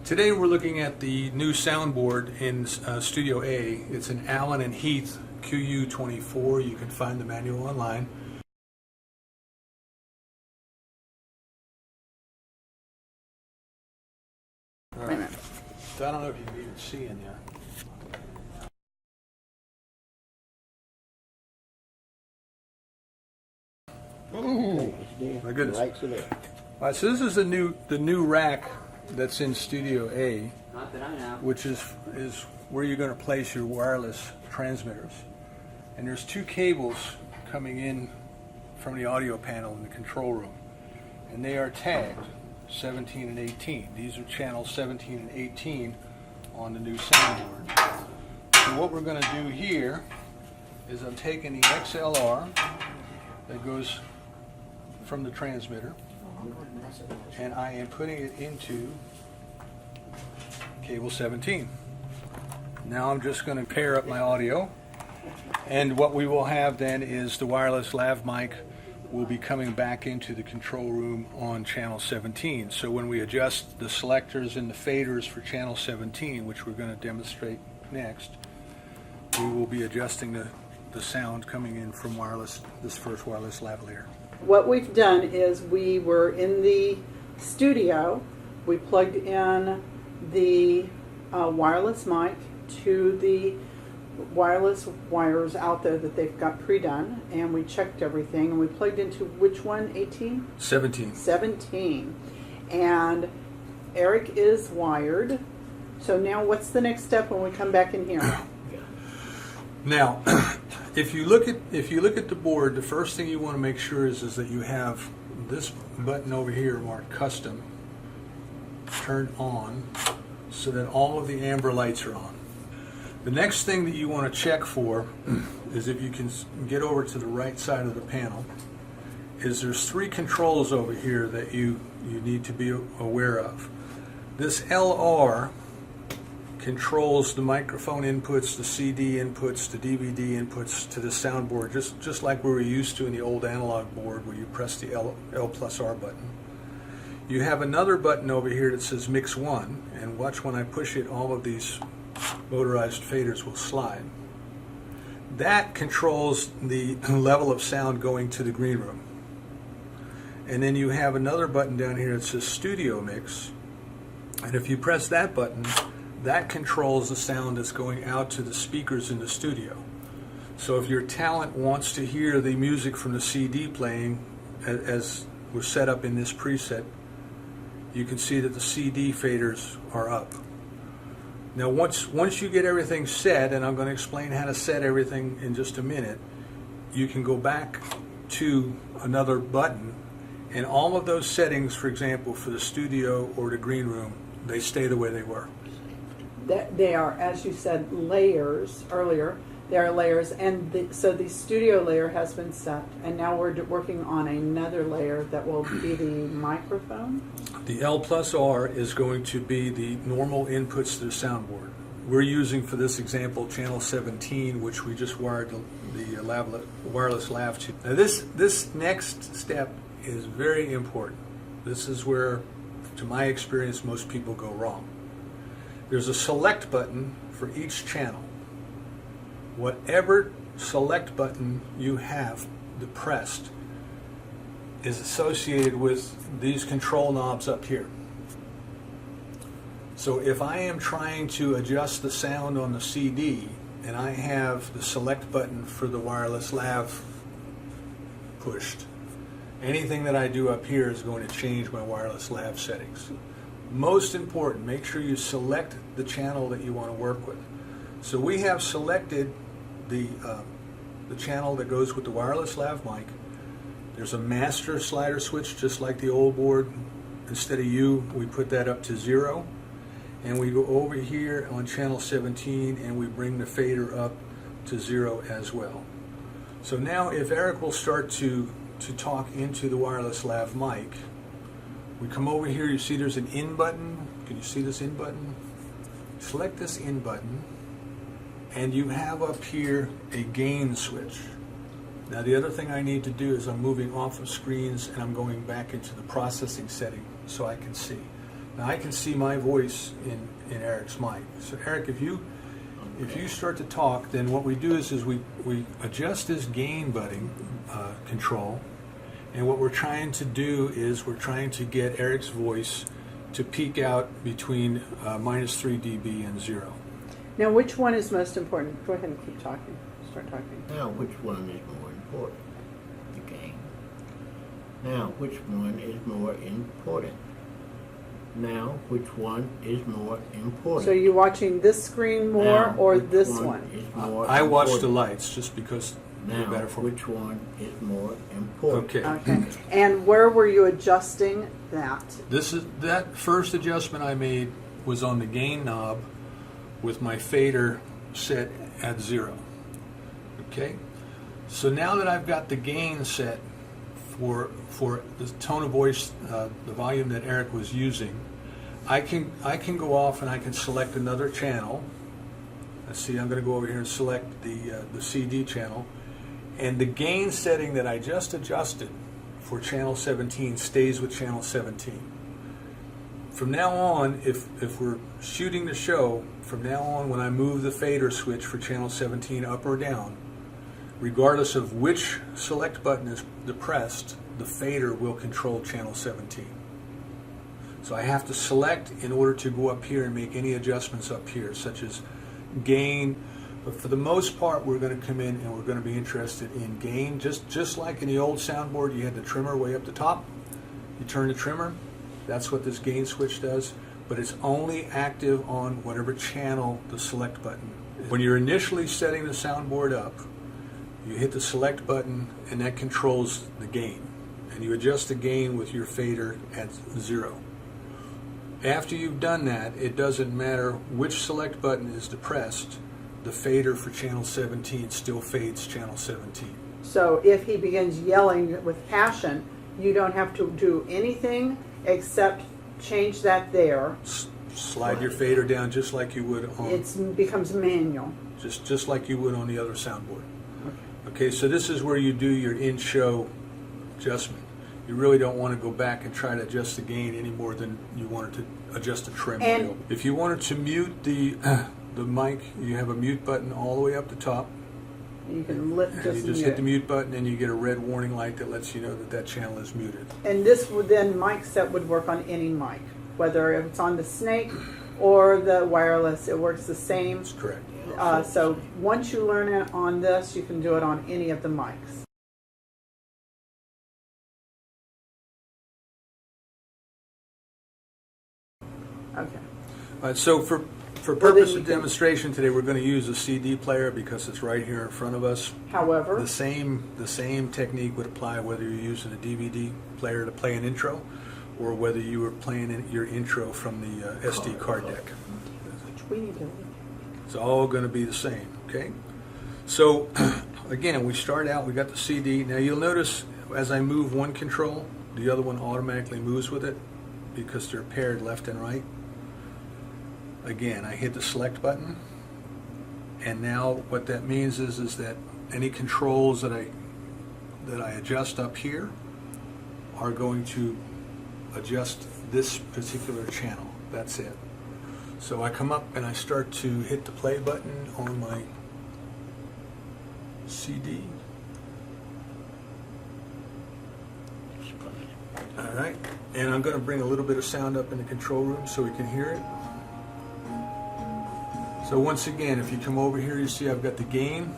Today we're looking at the new soundboard in Studio A. It's an Allen and Heath QU24. You can find the manual online. All right. So I don't know if you can even see in there. Oh my goodness! All right, so this is the new rack that's in Studio A, which is where you're going to place your wireless transmitters. And there's two cables coming in from the audio panel in the control room, and they are tagged 17 and 18. These are channels 17 and 18 on the new soundboard. So what we're going to do here is I'm taking the XLR that goes from the transmitter, and I am putting it into cable 17. Now I'm just going to pair up my audio, and what we will have then is the wireless lav mic will be coming back into the control room on channel 17. So when we adjust the selectors and the faders for channel 17, which we're going to demonstrate next, we will be adjusting the sound coming in from this first wireless lav layer. What we've done is we were in the studio, we plugged in the wireless mic to the wireless wires out there that they've got pre-done, and we checked everything, and we plugged into which one? 18? 17. 17. And Eric is wired. So now what's the next step when we come back in here? Now, if you look at the board, the first thing you want to make sure is that you have this button over here marked custom turned on so that all of the amber lights are on. The next thing that you want to check for is, if you can get over to the right side of the panel, is there's three controls over here that you need to be aware of. This LR controls the microphone inputs, the CD inputs, the DVD inputs to the soundboard, just like we were used to in the old analog board where you press the L plus R button. You have another button over here that says Mix 1, and watch when I push it, all of these motorized faders will slide. That controls the level of sound going to the green room. And then you have another button down here that says Studio Mix, and if you press that button, that controls the sound that's going out to the speakers in the studio. So if your talent wants to hear the music from the CD playing as was set up in this preset, you can see that the CD faders are up. Now once you get everything set, and I'm going to explain how to set everything in just a minute, you can go back to another button, and all of those settings, for example, for the studio or the green room, they stay the way they were. They are, as you said, layers earlier. They are layers, and so the studio layer has been set, and now we're working on another layer that will be the microphone. The L plus R is going to be the normal inputs to the soundboard. We're using, for this example, channel 17, which we just wired the wireless lav to. Now this next step is very important. This is where, to my experience, most people go wrong. There's a select button for each channel. Whatever select button you have depressed is associated with these control knobs up here. So if I am trying to adjust the sound on the CD and I have the select button for the wireless lav pushed, anything that I do up here is going to change my wireless lav settings. Most important, make sure you select the channel that you want to work with. So we have selected the channel that goes with the wireless lav mic. There's a master slider switch, just like the old board. Instead of U, we put that up to 0. And we go over here on channel 17 and we bring the fader up to 0 as well. So now if Eric will start to talk into the wireless lav mic, we come over here, you see there's an in button. Can you see this in button? Select this in button, and you have up here a gain switch. Now the other thing I need to do is I'm moving off of screens and I'm going back into the processing setting so I can see. Now I can see my voice in Eric's mic. So Eric, if you start to talk, then what we do is we adjust this gain button control, and what we're trying to do is we're trying to get Eric's voice to peak out between -3 dB and 0. Now, which one is most important? Go ahead and keep talking. Start talking. Now, which one is more important? The gain. Now, which one is more important? Now, which one is more important? So you're watching this screen more Now, or which this one one? is more I watch the important? lights just because they're Now, better for me. which one is more important? Okay. Okay. And where were you adjusting that? That first adjustment I made was on the gain knob with my fader set at 0. Okay? So now that I've got the gain set for the tone of voice, the volume that Eric was using, I can go off and I can select another channel. Let's see, I'm going to go over here and select the CD channel, and the gain setting that I just adjusted for channel 17 stays with channel 17. From now on, if we're shooting the show, from now on when I move the fader switch for channel 17 up or down, regardless of which select button is depressed, the fader will control channel 17. So I have to select in order to go up here and make any adjustments up here, such as gain. But for the most part, we're going to come in and we're going to be interested in gain. Just like in the old soundboard, you had the trimmer way up the top. You turn the trimmer. That's what this gain switch does. But it's only active on whatever channel the select button is. When you're initially setting the soundboard up, you hit the select button and that controls the gain. And you adjust the gain with your fader at 0. After you've done that, it doesn't matter which select button is depressed, the fader for channel 17 still fades channel 17. So if he begins yelling with passion, you don't have to do anything except change that there. Slide your fader down just like you would on It becomes manual. just like you would on the other soundboard. Okay, so this is where you do your in-show adjustment. You really don't want to go back and try to adjust the gain any more than you wanted to adjust the trim. And if you wanted to mute the mic, you have a mute button all the way up the top. you can lift And just you just mute. hit the mute button and you get a red warning light that lets you know that that channel is muted. And this would then mic set would work on any mic, whether it's on the Snake or the wireless. It works the same. That's correct. So once you learn it on this, you can do it on any of the mics. Okay. All right, so for then purpose you of can- demonstration today, we're going to use a CD player because it's right here in front of us. However, The same technique would apply whether you're using a DVD player to play an intro, or whether you were playing your intro from the SD card deck. which we need to. It's all going to be the same, okay? So, again, we start out, we got the CD. Now you'll notice as I move one control, the other one automatically moves with it because they're paired left and right. Again, I hit the select button, and now what that means is that any controls that I adjust up here are going to adjust this particular channel. That's it. So I come up and I start to hit the play button on my CD. All right, and I'm going to bring a little bit of sound up in the control room so we can hear it. So once again, if you come over here, you see I've got the gain,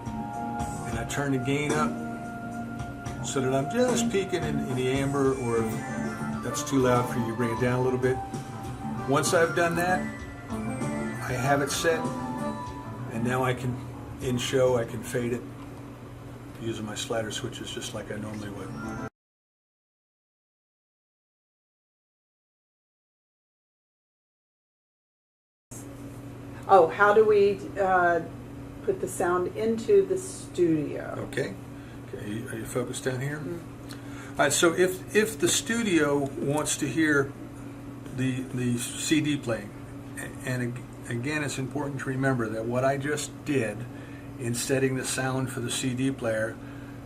and I turn the gain up so that I'm just peaking in the amber, or if that's too loud for you, bring it down a little bit. Once I've done that, I have it set, and now I can, in show, I can fade it using my slider switches just like I normally would. Oh, how do we put the sound into the studio? Okay. Okay. Are you focused down here? All right. So if the studio wants to hear the CD playing, and again, it's important to remember that what I just did in setting the sound for the CD player,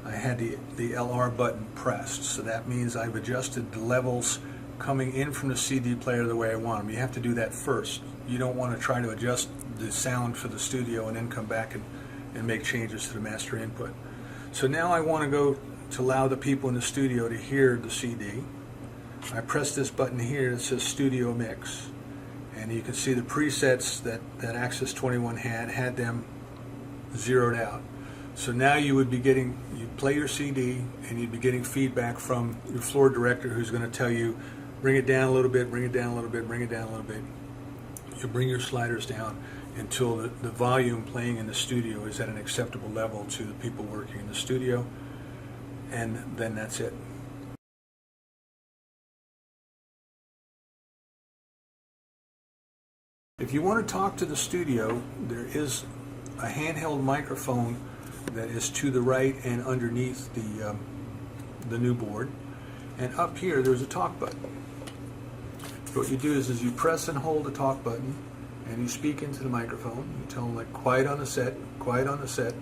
I had the LR button pressed. So that means I've adjusted the levels coming in from the CD player the way I want them. You have to do that first. You don't want to try to adjust the sound for the studio and then come back and make changes to the master input. So now I want to go to allow the people in the studio to hear the CD. I press this button here that says Studio Mix, and you can see the presets that Access 21 had them zeroed out. So now you play your CD and you'd be getting feedback from your floor director, who's going to tell you, bring it down a little bit, bring it down a little bit, bring it down a little bit. You bring your sliders down until the volume playing in the studio is at an acceptable level to the people working in the studio, and then that's it. If you want to talk to the studio, there is a handheld microphone that is to the right and underneath the new board, and up here there's a talk button. What you do is you press and hold the talk button and you speak into the microphone. You tell them, like, quiet on the set, quiet on the set.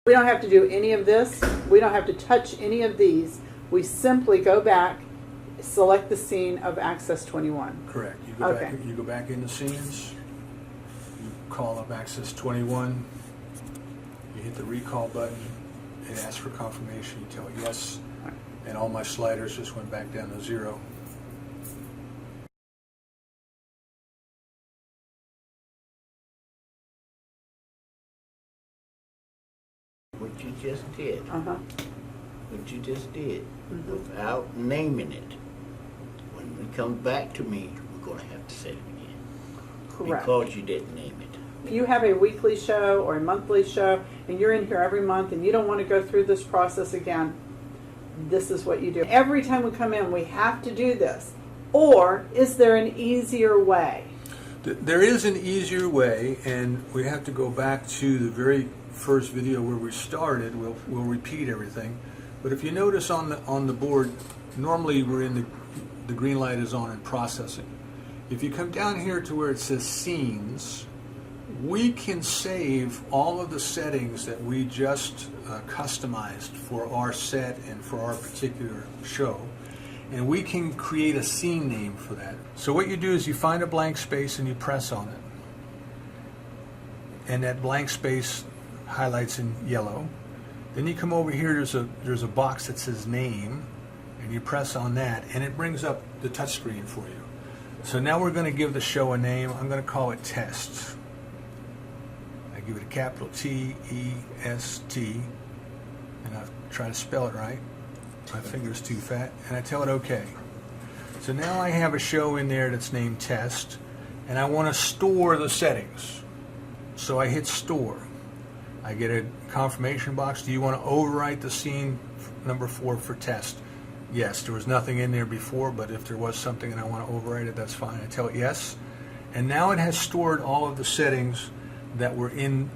We don't have to do any of this. We don't have to touch any of these. We simply go back, select the scene of Access 21. Correct. You go back into scenes, you call up Access 21, you hit the recall button, it asks for confirmation, you tell it yes, and all my sliders just went back down to 0. What you just did, Uh-huh. what you just did, without naming it. When it comes back to me, we're going to have to say it again. Correct. Because you didn't name it. If you have a weekly show or a monthly show and you're in here every month and you don't want to go through this process again, this is what you do. Every time we come in, we have to do this. Or is there an easier way? There is an easier way, and we have to go back to the very first video where we started. We'll repeat everything. But if you notice on the board, normally we're in the green light is on in processing. If you come down here to where it says scenes, we can save all of the settings that we just customized for our set and for our particular show, and we can create a scene name for that. So what you do is you find a blank space and you press on it, and that blank space highlights in yellow. Then you come over here, there's a box that says name, and you press on that and it brings up the touchscreen for you. So now we're going to give the show a name. I'm going to call it Test. I give it a capital T-E-S-T, and I try to spell it right. My finger's too fat, and I tell it OK. So now I have a show in there that's named Test, and I want to store the settings. So I hit Store. I get a confirmation box. Do you want to overwrite the scene number 4 for Test? Yes, there was nothing in there before, but if there was something and I want to overwrite it, that's fine. I tell it yes. And now it has stored all of the settings that were in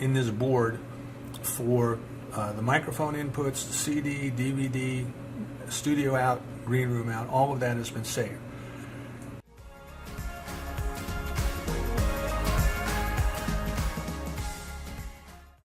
this board for the microphone inputs, the CD, DVD, studio out, green room out. All of that has been saved.